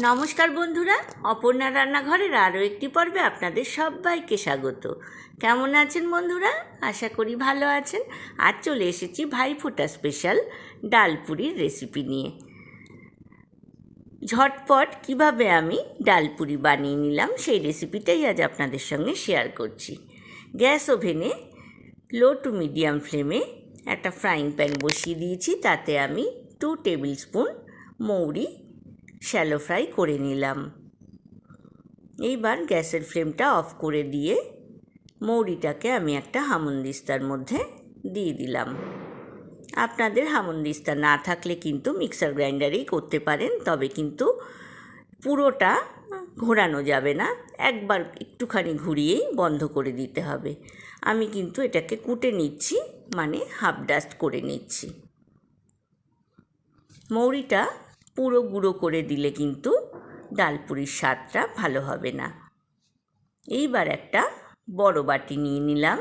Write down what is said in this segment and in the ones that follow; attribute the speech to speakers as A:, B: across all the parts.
A: নমস্কার বন্ধুরা, অপর্ণা রান্নাঘরের আরও একটি পর্বে আপনাদের সবাইকে স্বাগত। কেমন আছেন বন্ধুরা? আশা করি ভালো আছেন। আজ চলে এসেছি ভাইফোঁটা স্পেশাল ডাল পুরির রেসিপি নিয়ে। ঝটপট কিভাবে আমি ডাল পুরি বানিয়ে নিলাম সেই রেসিপিটাই আজ আপনাদের সঙ্গে শেয়ার করছি। গ্যাস ওভেনে লো টু মিডিয়াম ফ্লেমে একটা ফ্রাইং প্যান বসিয়ে দিয়েছি। তাতে আমি 2 টেবিল স্পুন মৌরি শ্যালো ফ্রাই করে নিলাম। এইবার গ্যাসের ফ্লেমটা অফ করে দিয়ে মৌরিটাকে আমি একটা হামনদিস্তার মধ্যে দিয়ে দিলাম। আপনাদের হামনদিস্তা না থাকলে কিন্তু মিক্সার গ্রাইন্ডারেই করতে পারেন, তবে কিন্তু পুরোটা ঘোরানো যাবে না, একবার একটুখানি ঘুরিয়েই বন্ধ করে দিতে হবে। আমি কিন্তু এটাকে কুটে নিচ্ছি, মানে হাফ ডাস্ট করে নিচ্ছি। মৌরিটা পুরো গুঁড়ো করে দিলে কিন্তু ডাল পুরির স্বাদটা ভালো হবে না। এইবার একটা বড় বাটি নিয়ে নিলাম,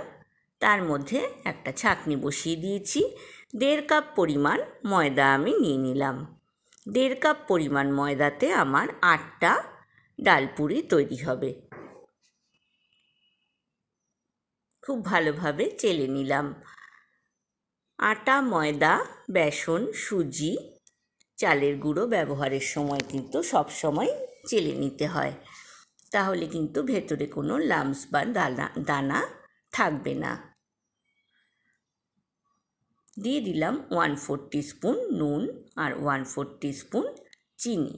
A: তার মধ্যে একটা ছাঁকনি বসিয়ে দিয়েছি। 1.5 কাপ পরিমাণ ময়দা আমি নিয়ে নিলাম। 1.5 কাপ পরিমাণ ময়দাতে আমার 8টা ডাল পুরি তৈরি হবে। খুব ভালোভাবে চেলে নিলাম। আটা, ময়দা, বেসন, সুজি, চালের গুঁড়ো ব্যবহারের সময় কিন্তু সব সময় চেলে নিতে হয়, তাহলে কিন্তু ভেতরে কোনো লাম্পস বা দানা থাকবে না। দিয়ে দিলাম 1/4 টিস্পুন নুন আর 1/4 টিস্পুন চিনি,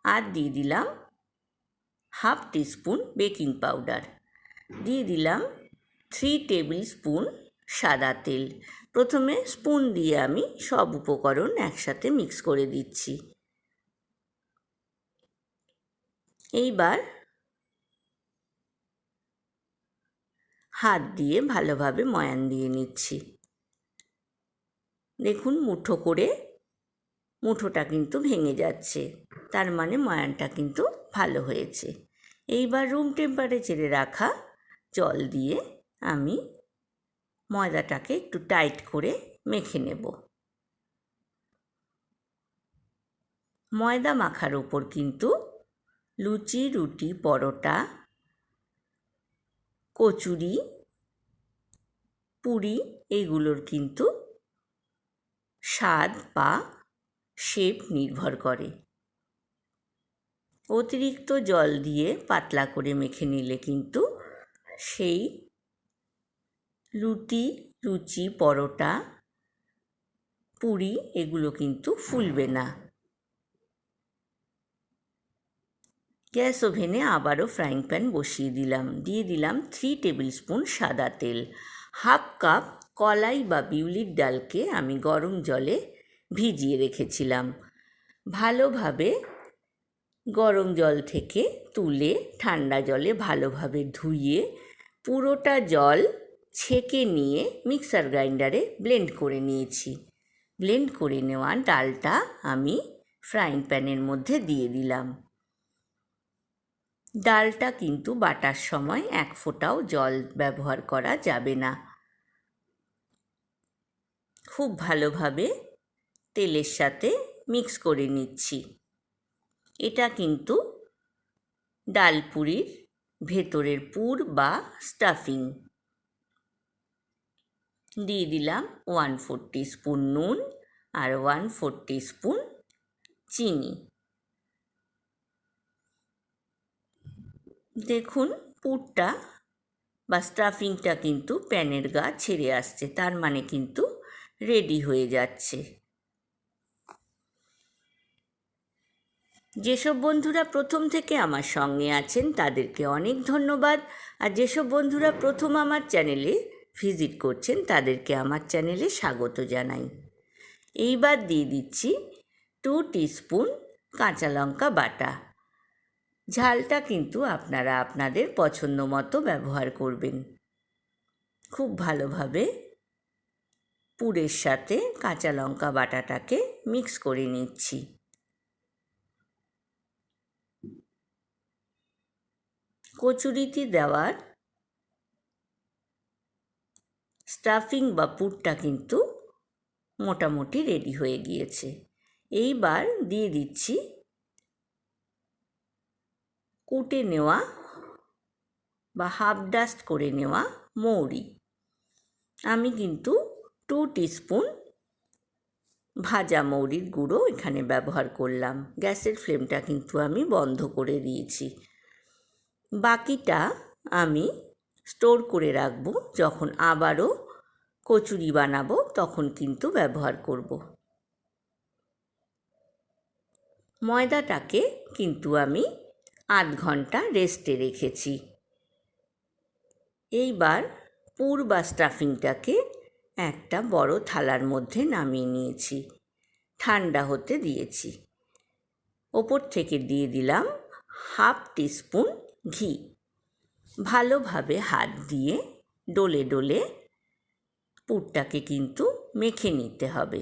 A: আর দিয়ে দিলাম হাফ টিস্পুন বেকিং পাউডার, দিয়ে দিলাম 3 টেবিল স্পুন সাদা তেল। প্রথমে স্পুন দিয়ে আমি সব উপকরণ একসাথে মিক্স করে দিচ্ছি। এইবার হাত দিয়ে ভালোভাবে ময়ান দিয়ে নিচ্ছি। দেখুন মুঠোটা কিন্তু ভেঙে যাচ্ছে, তার মানে ময়ানটা কিন্তু ভালো হয়েছে। এইবার রুম টেম্পারেচারে রাখা জল দিয়ে আমি ময়দাটাকে একটু টাইট করে মেখে নেব। ময়দা মাখার উপর কিন্তু লুচি, রুটি, পরোটা, কচুরি, পুরি এইগুলোর কিন্তু স্বাদ বা শেপ নির্ভর করে। অতিরিক্ত জল দিয়ে পাতলা করে মেখে নিলে কিন্তু সেই লুচি, পরোটা, পুরি এগুলো কিন্তু ফুলবে না। গ্যাস ওভেনে আবারও ফ্রাইং প্যান বসিয়ে দিলাম। দিয়ে দিলাম 3 টেবিল স্পুন সাদা তেল। 1/2 কাপ কলাই বা বিউলির ডালকে আমি গরম জলে ভিজিয়ে রেখেছিলাম। ভালোভাবে গরম জল থেকে তুলে ঠান্ডা জলে ভালোভাবে ধুয়ে পুরোটা জল ছেঁকে নিয়ে মিক্সার গ্রাইন্ডারে ব্লেন্ড করে নিয়েছি। ব্লেন্ড করে নেওয়া ডালটা আমি ফ্রাইং প্যানের মধ্যে দিয়ে দিলাম। ডালটা কিন্তু বাটার সময় 1 ফোঁটাও জল ব্যবহার করা যাবে না। খুব ভালোভাবে তেলের সাথে মিক্স করে নিচ্ছি। এটা কিন্তু ডাল পুরির ভেতরের পুর বা স্টাফিং। দিয়ে দিলাম 1/4 টিস্পুন নুন আর 1/4 টিস্পুন চিনি। দেখুন পুরটা বা স্টাফিংটা কিন্তু প্যানের গা ছেড়ে আসছে, তার মানে কিন্তু রেডি হয়ে যাচ্ছে। যেসব বন্ধুরা প্রথম থেকে আমার সঙ্গে আছেন তাদেরকে অনেক ধন্যবাদ, আর যেসব বন্ধুরা প্রথম আমার চ্যানেলে ভিজিট করছেন তাদেরকে আমার চ্যানেলে স্বাগত জানাই। এইবার দিয়ে দিচ্ছি 2 টিস্পুন কাঁচা লঙ্কা বাটা। ঝালটা কিন্তু আপনারা আপনাদের পছন্দ মতো ব্যবহার করবেন। খুব ভালোভাবে পুরের সাথে কাঁচা লঙ্কা বাটাটাকে মিক্স করে নিচ্ছি। কচুরিতে দেওয়ার স্টাফিং বা পুরটা কিন্তু মোটামুটি রেডি হয়ে গিয়েছে। এইবার দিয়ে দিচ্ছি কুটে নেওয়া বা হাফ ডাস্ট করে নেওয়া মৌরি। আমি কিন্তু 2 টিস্পুন ভাজা মৌরির গুঁড়ো এখানে ব্যবহার করলাম। গ্যাসের ফ্লেমটা কিন্তু আমি বন্ধ করে দিয়েছি। বাকিটা আমি স্টোর করে রাখবো, যখন আবারও কচুরি বানাবো তখন কিন্তু ব্যবহার করব। ময়দাটাকে কিন্তু আমি আধ ঘন্টা রেস্টে রেখেছি। এইবার পুর বা স্টাফিংটাকে একটা বড় থালার মধ্যে নামিয়ে নিয়েছি, ঠান্ডা হতে দিয়েছি। ওপর থেকে দিয়ে দিলাম 1/2 টিস্পুন ঘি। ভালোভাবে হাত দিয়ে ডলে ডলে পুরটাকে কিন্তু মেখে নিতে হবে।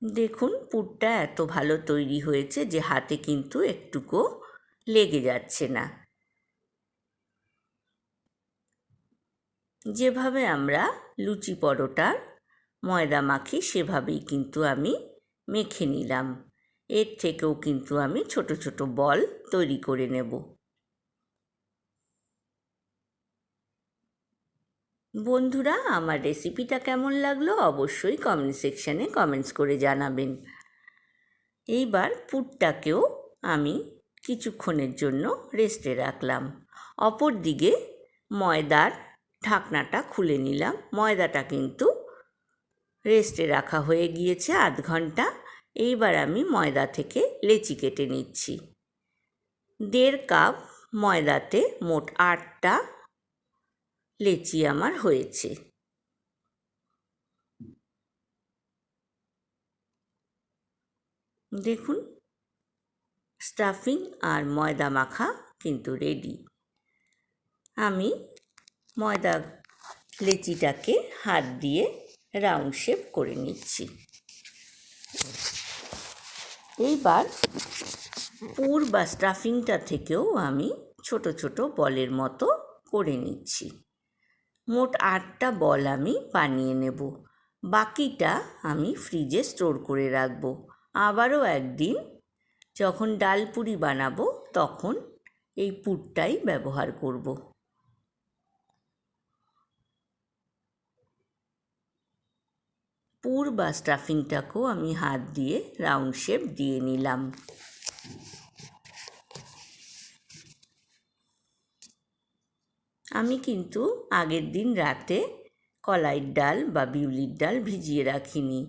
A: দেখুন পুরটা এত ভালো তৈরি হয়েছে যে হাতে কিন্তু একটুকুও লেগে যাচ্ছে না। যেভাবে আমরা লুচি পরোটার ময়দা মাখি সেভাবেই কিন্তু আমি মেখে নিলাম। এর থেকেও কিন্তু আমি ছোট ছোট বল তৈরি করে নেব। বন্ধুরা, আমার রেসিপিটা কেমন লাগলো অবশ্যই কমেন্ট সেকশানে কমেন্টস করে জানাবেন। এইবার পুরটাকেও আমি কিছুক্ষণের জন্য রেস্টে রাখলাম। অপর দিকে ময়দার ঢাকনাটা খুলে নিলাম। ময়দাটা কিন্তু রেস্টে রাখা হয়ে গিয়েছে আধ ঘন্টা। এইবার আমি ময়দা থেকে লেচি কেটে নিচ্ছি। 1.5 কাপ ময়দাতে মোট 8টা লেচি আমার হয়েছে। দেখুন স্টাফিং আর ময়দা মাখা কিন্তু রেডি। আমি ময়দা লেচিটাকে হাত দিয়ে রাউন্ড শেপ করে নিচ্ছি। এইবার পুর বা স্টাফিংটা থেকেও আমি ছোট ছোট বলের মতো করে নিচ্ছি। মোট 8টা বল আমি বানিয়ে নেব। বাকিটা আমি ফ্রিজে স্টোর করে রাখবো। আবারও একদিন যখন ডাল পুরি বানাবো তখন এই পুরটাই ব্যবহার করব। পুর বা স্টাফিংটাকেও আমি হাত দিয়ে রাউন্ড শেপ দিয়ে নিলাম। আমি কিন্তু আগের দিন রাতে কলাইয়ের ডাল বা বিউলির ডাল ভিজিয়ে রাখিনি।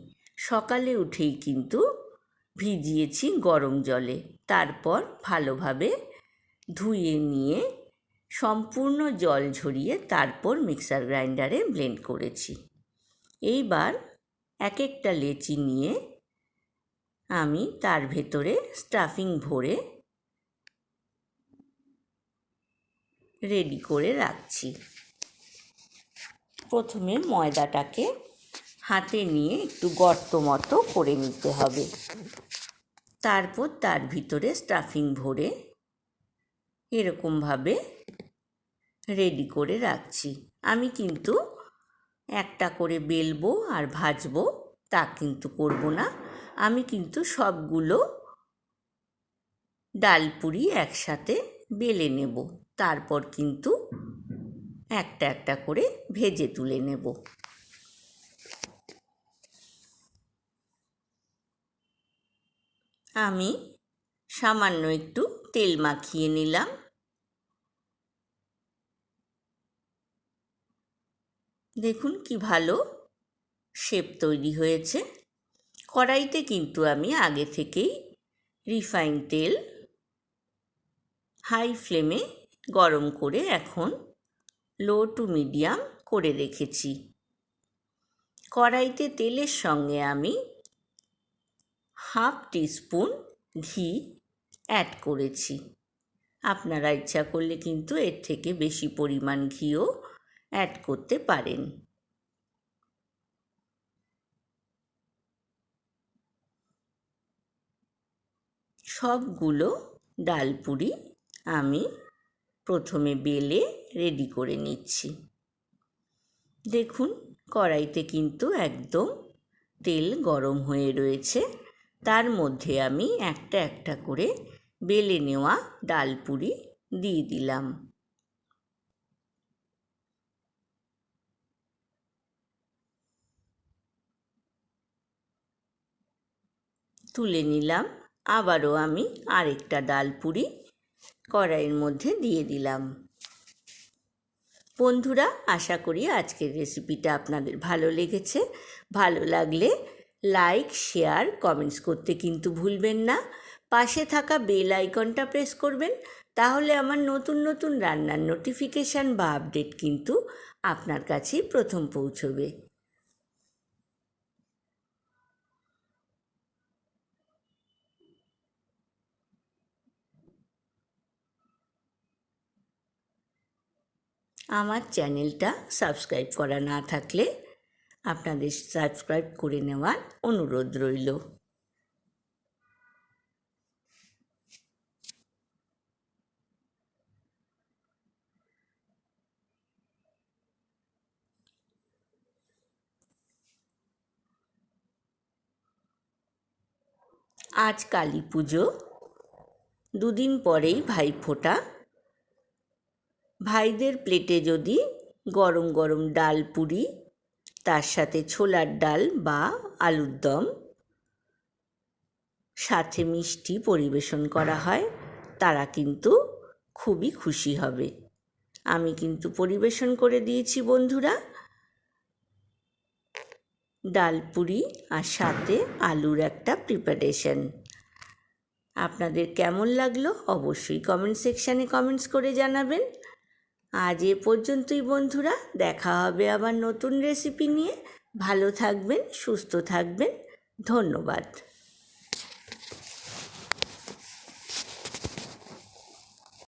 A: সকালে উঠেই কিন্তু ভিজিয়েছি গরম জলে। তারপর ভালোভাবে ধুয়ে নিয়ে সম্পূর্ণ জল ঝরিয়ে তারপর মিক্সার গ্রাইন্ডারে ব্লেন্ড করেছি। এইবার এক একটা লেচি নিয়ে আমি তার ভেতরে স্টাফিং ভরে রেডি করে রাখছি। প্রথমে ময়দাটাকে হাতে নিয়ে একটু গর্ত মতো করে নিতে হবে। তারপর তার ভিতরে স্টাফিং ভরে এরকমভাবে রেডি করে রাখছি। আমি কিন্তু একটা করে বেলবো আর ভাজবো তা কিন্তু করব না। আমি কিন্তু সবগুলো ডাল পুরি একসাথে বেলে নেব। তারপর কিন্তু একটা একটা করে ভেজে তুলে নেব। আমি সামান্য একটু তেল মাখিয়ে নিলাম। দেখুন কি ভালো শেপ তৈরি হয়েছে। কড়াইতে কিন্তু আমি আগে থেকেই রিফাইন তেল হাই ফ্লেমে গরম করে এখন লো টু মিডিয়াম করে রেখেছি। কড়াইতে তেলের সঙ্গে আমি 1/2 টিস্পুন ঘি অ্যাড করেছি। আপনারা ইচ্ছা করলে কিন্তু এর থেকে বেশি পরিমাণ ঘিও অ্যাড করতে পারেন। সবগুলো ডাল পুরি আমি প্রথমে বেলে রেডি করে নিচ্ছি। দেখুন কড়াইতে কিন্তু একদম তেল গরম হয়ে রয়েছে। তার মধ্যে আমি একটা একটা করে বেলে নেওয়া ডাল পুরি দিয়ে দিলাম। তুলে নিলাম। আবারও আমি আরেকটা ডাল পুরি কড়াইয়ের মধ্যে দিয়ে দিলাম। বন্ধুরা, আশা করি আজকের রেসিপিটা আপনাদের ভালো লেগেছে। ভালো লাগলে লাইক, শেয়ার, কমেন্টস করতে কিন্তু ভুলবেন না। পাশে থাকা বেল আইকনটা প্রেস করবেন, তাহলে আমার নতুন নতুন রান্নার নোটিফিকেশান বা আপডেট কিন্তু আপনার কাছেই প্রথম পৌঁছবে। আমার চ্যানেলটা সাবস্ক্রাইব করা না থাকলে আপনাদের সাবস্ক্রাইব করে নেওয়ার অনুরোধ রইল। আজ কালী পুজো, দুদিন পরেই ভাইফোঁটা। ভাইদের প্লেটে যদি গরম গরম ডাল পুরি, তার সাথে ছোলার ডাল বা আলুর দম, সাথে মিষ্টি পরিবেশন করা হয়, তারা কিন্তু খুবই খুশি হবে। আমি কিন্তু পরিবেশন করে দিয়েছি বন্ধুরা ডাল পুরি আর সাথে আলুর একটা প্রিপারেশন। আপনাদের কেমন লাগলো অবশ্যই কমেন্ট সেকশানে কমেন্টস করে জানাবেন। আজ এ পর্যন্তই বন্ধুরা, দেখা হবে আবার নতুন রেসিপি নিয়ে। ভালো থাকবেন, সুস্থ থাকবেন, ধন্যবাদ।